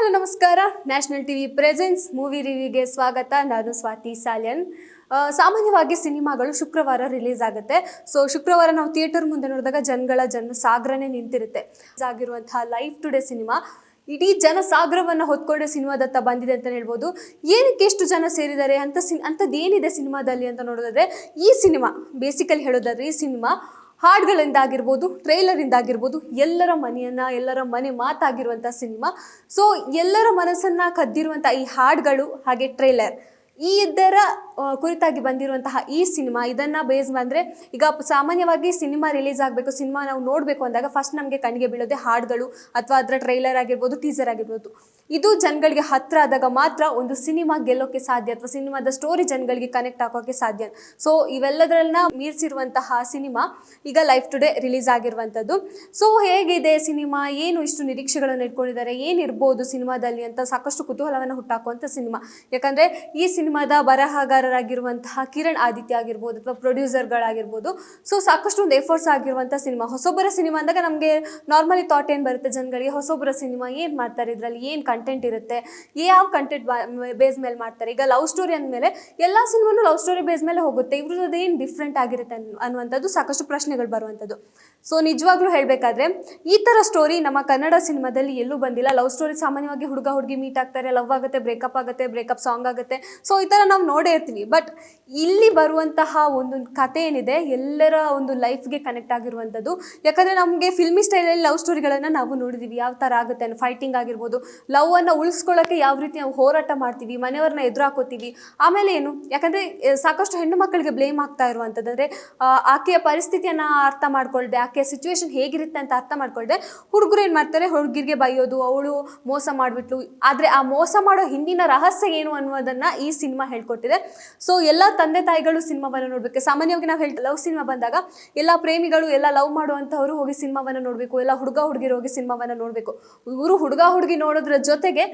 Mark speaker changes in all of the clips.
Speaker 1: Hello ನಮಸ್ಕಾರ. National TV presence movie ರಿವ್ಯೂಗೆ ಸ್ವಾಗತ. ನಾನು ಸ್ವಾತಿ ಸಾಲ್ಯನ್. ಸಾಮಾನ್ಯವಾಗಿ ಸಿನಿಮಾಗಳು ಶುಕ್ರವಾರ ರಿಲೀಸ್ ಆಗುತ್ತೆ. ಸೊ ಶುಕ್ರವಾರ ನಾವು ಥಿಯೇಟರ್ ಮುಂದೆ ನೋಡಿದಾಗ ಜನ ಸಾಗರನೇ ನಿಂತಿರುತ್ತೆ. ಆಗಿರುವಂತಹ ಲೈಫ್ ಟುಡೇ ಸಿನಿಮಾ ಇಡೀ ಜನಸಾಗರವನ್ನು ಹೊತ್ಕೊಂಡೆ ಸಿನಿಮಾದತ್ತ ಬಂದಿದೆ ಅಂತ ಹೇಳ್ಬೋದು. ಏನಕ್ಕೆ ಎಷ್ಟು ಜನ ಸೇರಿದ್ದಾರೆ ಅಂಥದ್ದು ಏನಿದೆ ಸಿನಿಮಾದಲ್ಲಿ ಅಂತ ನೋಡೋದಾದ್ರೆ, ಈ ಸಿನಿಮಾ ಬೇಸಿಕಲಿ ಹೇಳೋದಾದ್ರೆ ಈ ಸಿನಿಮಾ ಹಾಡುಗಳಿಂದಾಗಿರ್ಬೋದು, ಟ್ರೈಲರಿಂದಾಗಿರ್ಬೋದು, ಎಲ್ಲರ ಮನೆ ಮಾತಾಗಿರುವಂಥ ಸಿನಿಮಾ. ಸೊ ಎಲ್ಲರ ಮನಸ್ಸನ್ನು ಕದ್ದಿರುವಂಥ ಈ ಹಾಡುಗಳು ಹಾಗೆ ಟ್ರೈಲರ್ ಈ ಇದರ ಕುರಿತಾಗಿ ಬಂದಿರುವಂತಹ ಈ ಸಿನಿಮಾ, ಇದನ್ನು ಬೇಸ್ ಬಂದರೆ ಈಗ ಸಾಮಾನ್ಯವಾಗಿ ಸಿನಿಮಾ ರಿಲೀಸ್ ಆಗಬೇಕು, ಸಿನಿಮಾ ನಾವು ನೋಡಬೇಕು ಅಂದಾಗ ಫಸ್ಟ್ ನಮಗೆ ಕಣ್ಣಿಗೆ ಬೀಳೋದೆ ಹಾಡುಗಳು ಅಥವಾ ಅದರ ಟ್ರೈಲರ್ ಆಗಿರ್ಬೋದು, ಟೀಸರ್ ಆಗಿರ್ಬೋದು. ಇದು ಜನಗಳಿಗೆ ಹತ್ತಿರ ಆದಾಗ ಮಾತ್ರ ಒಂದು ಸಿನಿಮಾ ಗೆಲ್ಲೋಕ್ಕೆ ಸಾಧ್ಯ ಅಥವಾ ಸಿನಿಮಾದ ಸ್ಟೋರಿ ಜನಗಳಿಗೆ ಕನೆಕ್ಟ್ ಆಗೋಕ್ಕೆ ಸಾಧ್ಯ. ಸೊ ಇವೆಲ್ಲದರನ್ನ ಮೀರಿಸಿರುವಂತಹ ಸಿನಿಮಾ ಈಗ ಲೈಫ್ ಟುಡೇ ರಿಲೀಸ್ ಆಗಿರುವಂಥದ್ದು. ಸೊ ಹೇಗಿದೆ ಸಿನಿಮಾ, ಏನು ಇಷ್ಟು ನಿರೀಕ್ಷೆಗಳನ್ನು ಇಟ್ಕೊಂಡಿದ್ದಾರೆ, ಏನಿರ್ಬೋದು ಸಿನಿಮಾದಲ್ಲಿ ಅಂತ ಸಾಕಷ್ಟು ಕುತೂಹಲವನ್ನು ಹುಟ್ಟಾಕುವಂಥ ಸಿನಿಮಾ. ಯಾಕಂದರೆ ಈ ಸಿನಿಮಾದ ಬರಹಗಾರರಾಗಿರುವಂತಹ ಕಿರಣ್ ಆದಿತ್ಯ ಆಗಿರ್ಬೋದು ಅಥವಾ ಪ್ರೊಡ್ಯೂಸರ್ಗಳಾಗಿರ್ಬೋದು, ಸೊ ಸಾಕಷ್ಟು ಒಂದು ಎಫರ್ಟ್ಸ್ ಆಗಿರುವಂಥ ಸಿನಿಮಾ. ಹೊಸೊಬ್ಬರ ಸಿನಿಮಾ ಅಂದಾಗ ನಮಗೆ ನಾರ್ಮಲಿ ಥಾಟ್ ಏನು ಬರುತ್ತೆ ಜನಗಳಿಗೆ, ಹೊಸೊಬ್ಬರ ಸಿನಿಮಾ ಏನು ಮಾಡ್ತಾರೆ, ಇದರಲ್ಲಿ ಏನು ಕಂಟೆಂಟ್ ಇರುತ್ತೆ, ಯಾವ ಕಂಟೆಂಟ್ ಬೇಸ್ ಮೇಲೆ ಮಾಡ್ತಾರೆ. ಈಗ ಲವ್ ಸ್ಟೋರಿ ಅಂದಮೇಲೆ ಎಲ್ಲ ಸಿನಿಮಾನು ಲವ್ ಸ್ಟೋರಿ ಬೇಸ್ ಮೇಲೆ ಹೋಗುತ್ತೆ, ಇವ್ರದ್ದು ಏನು ಡಿಫ್ರೆಂಟ್ ಆಗಿರುತ್ತೆ ಅನ್ನುವಂಥದ್ದು ಸಾಕಷ್ಟು ಪ್ರಶ್ನೆಗಳು ಬರುವಂಥದ್ದು. ಸೊ ನಿಜವಾಗ್ಲೂ ಹೇಳಬೇಕಾದ್ರೆ ಈ ಥರ ಸ್ಟೋರಿ ನಮ್ಮ ಕನ್ನಡ ಸಿನಿಮಾದಲ್ಲಿ ಎಲ್ಲೂ ಬಂದಿಲ್ಲ. ಲವ್ ಸ್ಟೋರಿ ಸಾಮಾನ್ಯವಾಗಿ ಹುಡುಗ ಹುಡುಗಿ ಮೀಟ್ ಆಗ್ತಾರೆ, ಲವ್ ಆಗುತ್ತೆ, ಬ್ರೇಕಪ್ ಸಾಂಗ್ ಆಗುತ್ತೆ, ಸೊ ಈ ಥರ ನಾವು ನೋಡೇ ಇರ್ತೀವಿ. ಬಟ್ ಇಲ್ಲಿ ಬರುವಂತಹ ಒಂದು ಕತೆ ಏನಿದೆ ಎಲ್ಲರ ಒಂದು ಲೈಫ್ಗೆ ಕನೆಕ್ಟ್ ಆಗಿರುವಂಥದ್ದು. ಯಾಕಂದರೆ ನಮಗೆ ಫಿಲ್ಮಿ ಸ್ಟೈಲಲ್ಲಿ ಲವ್ ಸ್ಟೋರಿಗಳನ್ನು ನಾವು ನೋಡಿದ್ದೀವಿ, ಯಾವ ಥರ ಆಗುತ್ತೆ, ಫೈಟಿಂಗ್ ಆಗಿರ್ಬೋದು, ಲವ್ ಅನ್ನು ಉಳಿಸ್ಕೊಳ್ಳೋಕ್ಕೆ ಯಾವ ರೀತಿ ನಾವು ಹೋರಾಟ ಮಾಡ್ತೀವಿ, ಮನೆಯವ್ರನ್ನ ಎದುರು ಹಾಕೋತೀವಿ. ಆಮೇಲೆ ಏನು, ಯಾಕಂದರೆ ಸಾಕಷ್ಟು ಹೆಣ್ಣು ಮಕ್ಕಳಿಗೆ ಬ್ಲೇಮ್ ಆಗ್ತಾ ಇರುವಂಥದ್ದು ಅಂದರೆ ಆಕೆಯ ಪರಿಸ್ಥಿತಿಯನ್ನು ಅರ್ಥ ಮಾಡ್ಕೊಳ್ದೆ, ಆಕೆಯ ಸಿಚುವೇಶನ್ ಹೇಗಿರುತ್ತೆ ಅಂತ ಅರ್ಥ ಮಾಡ್ಕೊಳ್ದೆ ಹುಡುಗರು ಏನು ಮಾಡ್ತಾರೆ, ಹುಡುಗಿರಿಗೆ ಬೈಯೋದು, ಅವಳು ಮೋಸ ಮಾಡಿಬಿಟ್ಲು. ಆದರೆ ಆ ಮೋಸ ಮಾಡೋ ಹಿಂದಿನ ರಹಸ್ಯ ಏನು ಅನ್ನೋದನ್ನು ಈ ಸಿನಿಮಾ ಹೇಳ್ಕೊಟ್ಟಿದೆ. ಸೊ ಎಲ್ಲ ತಂದೆ ತಾಯಿಗಳು ಸಿನಿಮಾವನ್ನು ನೋಡಬೇಕು. ಸಾಮಾನ್ಯವಾಗಿ ನಾವು ಲವ್ ಸಿನಿಮಾ ಬಂದಾಗ ಎಲ್ಲ ಪ್ರೇಮಿಗಳು, ಎಲ್ಲ ಲವ್ ಮಾಡುವಂಥವ್ರು ಹೋಗಿ ಸಿನಿಮಾವನ್ನು ನೋಡಬೇಕು, ಎಲ್ಲ ಹುಡುಗ ಹುಡುಗಿರು ಹೋಗಿ ಸಿನಿಮಾವನ್ನು ನೋಡಬೇಕು. ಇವರು ಹುಡುಗ ಹುಡುಗಿ ನೋಡೋದ್ರ ಜೊತೆಗೆ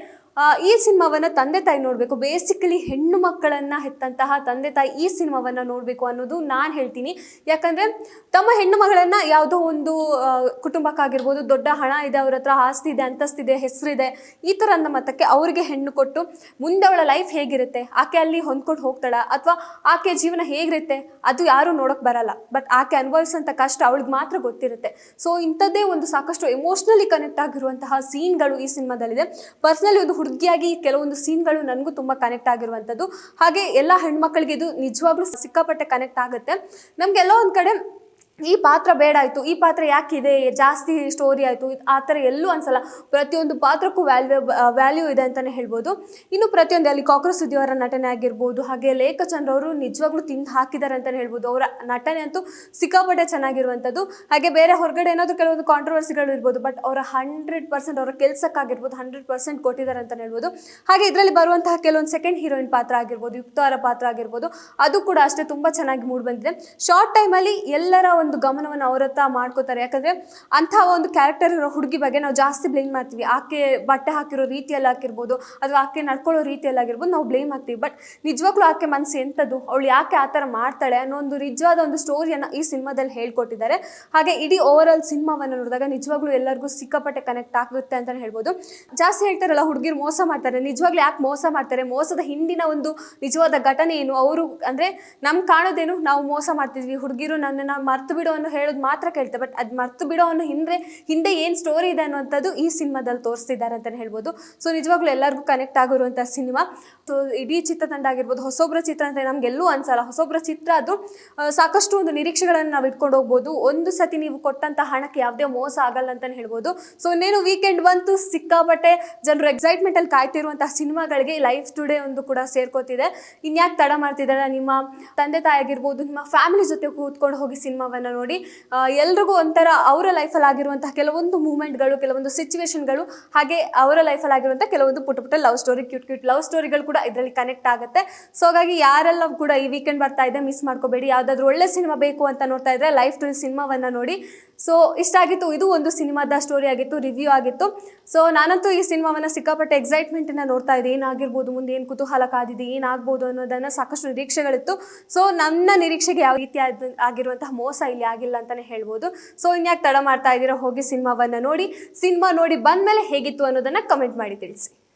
Speaker 1: ಈ ಸಿನಿಮಾವನ್ನು ತಂದೆ ತಾಯಿ ನೋಡಬೇಕು. ಬೇಸಿಕಲಿ ಹೆಣ್ಣು ಮಕ್ಕಳನ್ನು ಹೆತ್ತಂತಹ ತಂದೆ ತಾಯಿ ಈ ಸಿನಿಮಾವನ್ನು ನೋಡಬೇಕು ಅನ್ನೋದು ನಾನು ಹೇಳ್ತೀನಿ. ಯಾಕಂದರೆ ತಮ್ಮ ಹೆಣ್ಣು ಮಗಳನ್ನು ಯಾವುದೋ ಒಂದು ಕುಟುಂಬಕ್ಕಾಗಿರ್ಬೋದು, ದೊಡ್ಡ ಹಣ ಇದೆ, ಅವ್ರ ಹತ್ರ ಆಸ್ತಿ ಇದೆ, ಅಂತಸ್ತಿದೆ, ಹೆಸರಿದೆ, ಈ ಥರ ಅಂದ ಮತ್ತಕ್ಕೆ ಅವರಿಗೆ ಹೆಣ್ಣು ಕೊಟ್ಟು ಮುಂದೆ ಅವಳ ಲೈಫ್ ಹೇಗಿರುತ್ತೆ, ಆಕೆ ಅಲ್ಲಿ ಹೊಂದ್ಕೊಂಡು ಹೋಗ್ತಾಳ ಅಥವಾ ಆಕೆ ಜೀವನ ಹೇಗಿರುತ್ತೆ ಅದು ಯಾರೂ ನೋಡೋಕೆ ಬರಲ್ಲ. ಬಟ್ ಆಕೆ ಅನುಭವಿಸೋಂಥ ಕಷ್ಟ ಅವಳಿಗೆ ಮಾತ್ರ ಗೊತ್ತಿರುತ್ತೆ. ಸೊ ಇಂಥದ್ದೇ ಒಂದು ಸಾಕಷ್ಟು ಎಮೋಷ್ನಲಿ ಕನೆಕ್ಟ್ ಆಗಿರುವಂತಹ ಸೀನ್ಗಳು ಈ ಸಿನಿಮಾದಲ್ಲಿದೆ. ಪರ್ಸ್ನಲಿ ಒಂದು ಹುಡುಗಿಯಾಗಿ ಕೆಲವೊಂದು ಸೀನ್ಗಳು ನನಗೂ ತುಂಬ ಕನೆಕ್ಟ್ ಆಗಿರುವಂಥದ್ದು. ಹಾಗೆ ಎಲ್ಲ ಹೆಣ್ಮಕ್ಳಿಗೆ ಇದು ನಿಜವಾಗ್ಲೂ ಸಿಕ್ಕಾಪಟ್ಟೆ ಕನೆಕ್ಟ್ ಆಗುತ್ತೆ. ನಮಗೆಲ್ಲ ಒಂದು ಕಡೆ ಈ ಪಾತ್ರ ಬೇಡ ಆಯಿತು, ಈ ಪಾತ್ರ ಯಾಕಿದೆ, ಜಾಸ್ತಿ ಸ್ಟೋರಿ ಆಯಿತು, ಆ ಥರ ಎಲ್ಲೂ ಅನ್ಸಲ್ಲ. ಪ್ರತಿಯೊಂದು ಪಾತ್ರಕ್ಕೂ ವ್ಯಾಲ್ಯೂ ಇದೆ ಅಂತಲೇ ಹೇಳ್ಬೋದು. ಇನ್ನು ಪ್ರತಿಯೊಂದು ಅಲ್ಲಿ ಕಾಕ್ರೋಚ್ ಸುದ್ದಿಯವರ ನಟನೆ ಆಗಿರ್ಬೋದು, ಹಾಗೆ ಲೇಖಚಂದ್ರ ಅವರು ನಿಜವಾಗ್ಲೂ ತಿಂದು ಹಾಕಿದ್ದಾರೆ ಅಂತಲೇ ಹೇಳ್ಬೋದು. ಅವರ ನಟನೆ ಅಂತೂ ಸಿಕ್ಕಾಪಟ್ಟೆ ಚೆನ್ನಾಗಿರುವಂಥದ್ದು. ಹಾಗೆ ಬೇರೆ ಹೊರಗಡೆ ಏನಾದರೂ ಕೆಲವೊಂದು ಕಾಂಟ್ರವರ್ಸಿಗಳು ಇರ್ಬೋದು, ಬಟ್ ಅವರ 100% ಅವರ ಕೆಲಸಕ್ಕಾಗಿರ್ಬೋದು 100% ಕೊಟ್ಟಿದ್ದಾರೆ ಅಂತಲೇ ಹೇಳ್ಬೋದು. ಹಾಗೆ ಇದರಲ್ಲಿ ಬರುವಂತಹ ಕೆಲವೊಂದು ಸೆಕೆಂಡ್ ಹೀರೋಯಿನ್ ಪಾತ್ರ ಆಗಿರ್ಬೋದು, ಯುಕ್ತ ಅವರ ಪಾತ್ರ ಆಗಿರ್ಬೋದು, ಅದು ಕೂಡ ಅಷ್ಟೇ ತುಂಬ ಚೆನ್ನಾಗಿ ಮೂಡಿ ಬಂದಿದೆ. ಶಾರ್ಟ್ ಟೈಮಲ್ಲಿ ಎಲ್ಲರ ಒಂದು ಗಮನವನ್ನು ಅವ್ರ ಹತ್ರ ಮಾಡ್ಕೋತಾರೆ. ಯಾಕಂದರೆ ಅಂಥ ಒಂದು ಕ್ಯಾರೆಕ್ಟರ್ ಇರೋ ಹುಡುಗಿ ಬಗ್ಗೆ ನಾವು ಜಾಸ್ತಿ ಬ್ಲೇಮ್ ಮಾಡ್ತೀವಿ. ಆಕೆ ಬಟ್ಟೆ ಹಾಕಿರೋ ರೀತಿಯಲ್ಲಿ ಆಗಿರ್ಬೋದು ಅಥವಾ ಆಕೆ ನಡ್ಕೊಳ್ಳೋ ರೀತಿಯಲ್ಲಿ ಆಗಿರ್ಬೋದು ನಾವು ಬ್ಲೇಮ್ ಮಾಡ್ತೀವಿ. ಬಟ್ ನಿಜವಾಗ್ಲೂ ಆಕೆ ಮನಸ್ಸು ಎಂಥದ್ದು, ಅವಳು ಯಾಕೆ ಆ ಥರ ಮಾಡ್ತಾಳೆ ಅನ್ನೋ ಒಂದು ನಿಜವಾದ ಒಂದು ಸ್ಟೋರಿಯನ್ನು ಈ ಸಿನಿಮಾದಲ್ಲಿ ಹೇಳ್ಕೊಟ್ಟಿದ್ದಾರೆ. ಹಾಗೆ ಇಡೀ ಓವರ್ ಆಲ್ ಸಿನಿಮಾವನ್ನು ನೋಡಿದಾಗ ನಿಜವಾಗ್ಲೂ ಎಲ್ಲರಿಗೂ ಸಿಕ್ಕಾಪಟ್ಟೆ ಕನೆಕ್ಟ್ ಆಗುತ್ತೆ ಅಂತಲೇ ಹೇಳ್ಬೋದು. ಜಾಸ್ತಿ ಹೇಳ್ತಾರಲ್ಲ ಹುಡುಗಿರು ಮೋಸ ಮಾಡ್ತಾರೆ, ನಿಜವಾಗ್ಲೂ ಯಾಕೆ ಮೋಸ ಮಾಡ್ತಾರೆ, ಮೋಸದ ಹಿಂದಿನ ಒಂದು ನಿಜವಾದ ಘಟನೆ ಏನು, ಅವರು ಅಂದರೆ ನಮ್ಗೆ ಕಾಣೋದೇನು, ನಾವು ಮೋಸ ಮಾಡ್ತಿದ್ವಿ, ಹುಡುಗಿರು ನನ್ನನ್ನು ಮರ್ತು ಬಿಡೋ ಅನ್ನೋ ಹೇಳೋದು ಮಾತ್ರ ಕೇಳ್ತಾರೆ. ಬಟ್ ಅದು ಮರ್ತು ಬಿಡೋ ಅನ್ನೋ ಹಿಂದೆ ಏನು ಸ್ಟೋರಿ ಇದೆ ಅನ್ನುವಂಥದ್ದು ಈ ಸಿನಿಮಾದಲ್ಲಿ ತೋರಿಸ್ತಿದ್ದಾರೆ ಅಂತಲೇ ಹೇಳ್ಬೋದು. ಸೊ ನಿಜವಾಗ್ಲೂ ಎಲ್ಲರಿಗೂ ಕನೆಕ್ಟ್ ಆಗಿರುವಂಥ ಸಿನಿಮಾ. ಸೊ ಇಡೀ ಚಿತ್ರತಂಡ ಆಗಿರ್ಬೋದು, ಹೊಸೊಬ್ಬರ ಚಿತ್ರ ಅಂತ ನಮಗೆಲ್ಲೂ ಅನ್ಸಲ್ಲ. ಹೊಸೊಬ್ಬರ ಚಿತ್ರ ಅದು ಸಾಕಷ್ಟು ಒಂದು ನಿರೀಕ್ಷೆಗಳನ್ನು ನಾವು ಇಟ್ಕೊಂಡು ಹೋಗ್ಬೋದು. ಒಂದು ಸತಿ ನೀವು ಕೊಟ್ಟಂಥ ಹಣಕ್ಕೆ ಯಾವುದೇ ಮೋಸ ಆಗಲ್ಲ ಅಂತಲೇ ಹೇಳ್ಬೋದು. ಸೊ ಇನ್ನೇನು ವೀಕೆಂಡ್ ಬಂತು, ಸಿಕ್ಕಾಪಟ್ಟೆ ಜನರು ಎಕ್ಸೈಟ್ಮೆಂಟಲ್ಲಿ ಕಾಯ್ತಿರುವಂಥ ಸಿನಿಮಾಗಳಿಗೆ ಲೈಫ್ ಟುಡೇ ಒಂದು ಕೂಡ ಸೇರ್ಕೋತಿದೆ. ಇನ್ಯಾಕೆ ತಡ ಮಾಡ್ತಿದ್ದಾರೆ, ನಿಮ್ಮ ತಂದೆ ತಾಯಿ ಆಗಿರ್ಬೋದು, ನಿಮ್ಮ ಫ್ಯಾಮಿಲಿ ಜೊತೆ ಕೂತ್ಕೊಂಡು ಹೋಗಿ ಸಿನಿಮಾವನ್ನು ನೋಡಿ. ಎಲ್ರಿಗೂ ಒಂಥರ ಅವರ ಲೈಫಲ್ಲಿ ಆಗಿರುವಂತಹ ಕೆಲವೊಂದು ಮೂಮೆಂಟ್ಗಳು, ಕೆಲವೊಂದು ಸಿಚುವೇಶನ್ಗಳು, ಹಾಗೆ ಅವರ ಲೈಫಲ್ಲಿ ಆಗಿರುವಂಥ ಕೆಲವೊಂದು ಪುಟ್ಟ ಲವ್ ಸ್ಟೋರಿ, ಕ್ಯೂಟ್ ಲವ್ ಸ್ಟೋರಿಗಳು ಕೂಡ ಇದರಲ್ಲಿ ಕನೆಕ್ಟ್ ಆಗುತ್ತೆ. ಸೊ ಹಾಗಾಗಿ ಯಾರೆಲ್ಲ ಕೂಡ ಈ ವೀಕೆಂಡ್ ಬರ್ತಾ ಇದೆ ಮಿಸ್ ಮಾಡ್ಕೋಬೇಡಿ. ಯಾವುದಾದ್ರೂ ಒಳ್ಳೆ ಸಿನಿಮಾ ಬೇಕು ಅಂತ ನೋಡ್ತಾ ಇದ್ರೆ ಲೈಫ್ ಟುಡೇ ಸಿನಿಮಾವನ್ನು ನೋಡಿ. ಸೊ ಇಷ್ಟ ಆಗಿತ್ತು, ಇದು ಒಂದು ಸಿನಿಮಾದ ಸ್ಟೋರಿ ಆಗಿತ್ತು, ರಿವ್ಯೂ ಆಗಿತ್ತು. ಸೊ ನಾನಂತೂ ಈ ಸಿನಿಮಾವನ್ನು ಸಿಕ್ಕಾಪಟ್ಟೆ ಎಕ್ಸೈಟ್ಮೆಂಟನ್ನು ನೋಡ್ತಾ ಇದ್ದೆ. ಏನಾಗಿರ್ಬೋದು, ಮುಂದೆ ಏನು ಕುತೂಹಲ ಕಾದಿದೆ, ಏನಾಗ್ಬೋದು ಅನ್ನೋದನ್ನು ಸಾಕಷ್ಟು ನಿರೀಕ್ಷೆಗಳಿತ್ತು. ಸೊ ನನ್ನ ನಿರೀಕ್ಷೆಗೆ ಯಾವ ರೀತಿ ಆಗಿರುವಂತಹ ಮೋಸ ಇಲ್ಲಿ ಆಗಿಲ್ಲ ಅಂತಾನೆ ಹೇಳ್ಬೋದು. ಸೊ ಇನ್ಯಾಕೆ ತಡ ಮಾಡ್ತಾ ಇದ್ದೀರಾ, ಹೋಗಿ ಸಿನಿಮಾವನ್ನ ನೋಡಿ. ಸಿನಿಮಾ ನೋಡಿ ಬಂದ್ಮೇಲೆ ಹೇಗಿತ್ತು ಅನ್ನೋದನ್ನ ಕಮೆಂಟ್ ಮಾಡಿ ತಿಳಿಸಿ.